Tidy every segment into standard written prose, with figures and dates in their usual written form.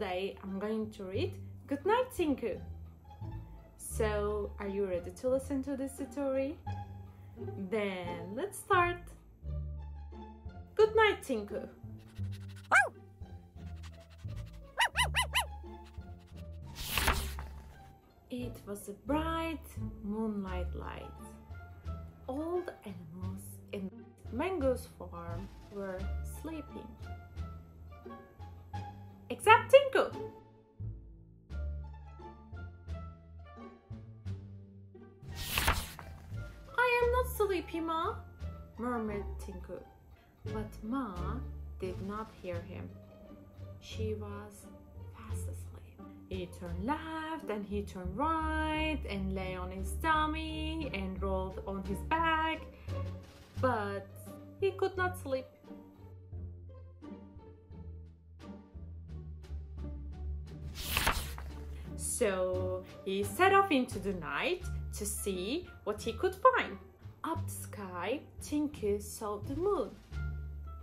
Today I'm going to read Goodnight Tinku. So, are you ready to listen to this story? Then let's start. Goodnight Tinku. It was a bright moonlight night. All the animals in Mango's farm were sleeping, except Tinku. I am not sleepy, Ma, murmured Tinku. But Ma did not hear him. She was fast asleep. He turned left and he turned right and lay on his tummy and rolled on his back, but he could not sleep. So he set off into the night to see what he could find. Up the sky, Tinku saw the moon,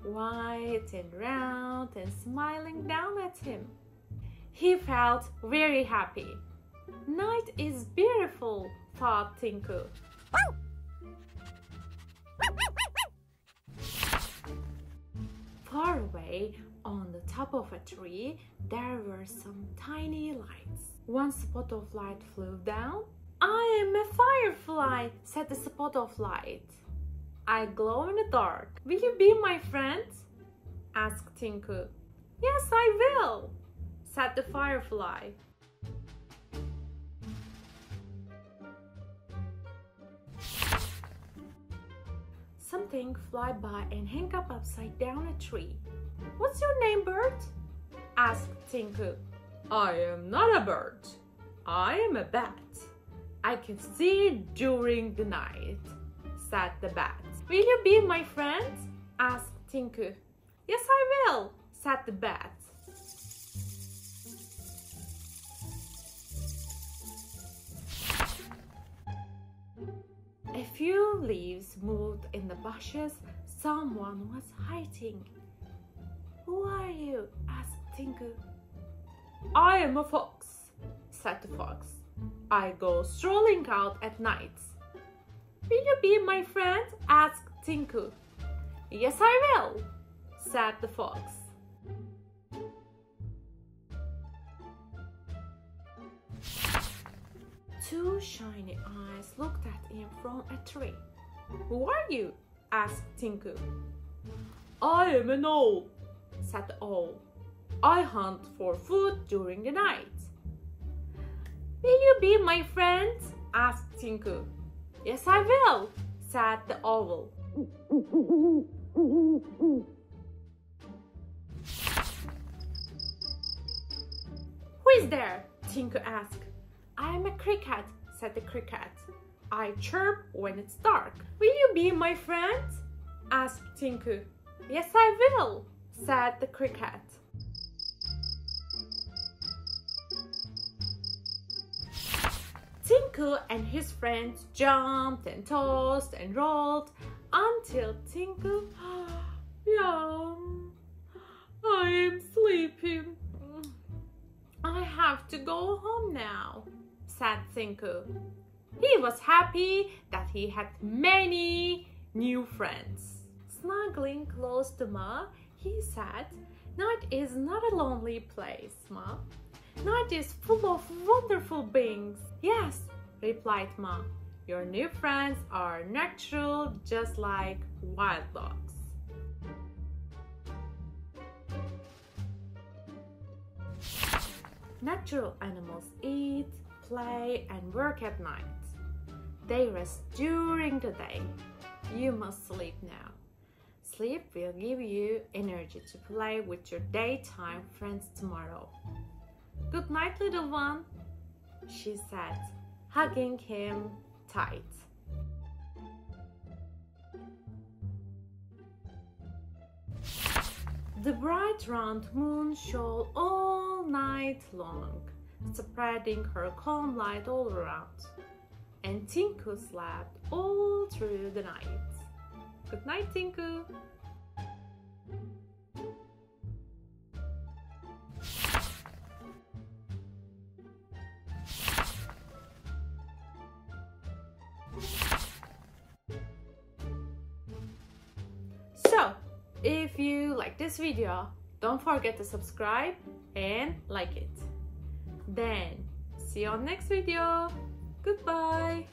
white and round and smiling down at him. He felt very happy. Night is beautiful, thought Tinku. Far away on the top of a tree, there were some tiny lights. One spot of light flew down. I am a firefly, said the spot of light. I glow in the dark. Will you be my friend? Asked Tinku. Yes, I will, said the firefly. Something flew by and hung up upside down a tree. What's your name, bird? Asked Tinku. I am not a bird. I am a bat. I can see during the night, said the bat. Will you be my friend? Asked Tinku. Yes, I will, said the bat. A few leaves moved in the bushes. Someone was hiding. Who are you? Asked Tinku. I am a fox, said the fox. I go strolling out at night. Will you be my friend? Asked Tinku. Yes, I will, said the fox. Two shiny eyes looked at him from a tree. Who are you? Asked Tinku. I am an owl, said the owl. I hunt for food during the night. Will you be my friend? Asked Tinku. Yes, I will, said the owl. Who is there? Tinku asked. I am a cricket, said the cricket. I chirp when it's dark. Will you be my friend? Asked Tinku. Yes, I will, said the cricket. Tinku and his friends jumped and tossed and rolled until Tinku yawned. I am sleeping. I have to go home now, said Tinku. He was happy that he had many new friends. Snuggling close to Ma, he said, Night is not a lonely place, Ma. Night is full of wonderful beings. Yes, replied Ma. Your new friends are natural, just like wild dogs. Natural animals eat, play, and work at night. They rest during the day. You must sleep now. Sleep will give you energy to play with your daytime friends tomorrow. Good night, little one, she said, hugging him tight. The bright round moon shone all night long, spreading her calm light all around, and Tinku slept all through the night. Good night, Tinku. If you like this video, don't forget to subscribe and like it. Then, see you on next video. Goodbye.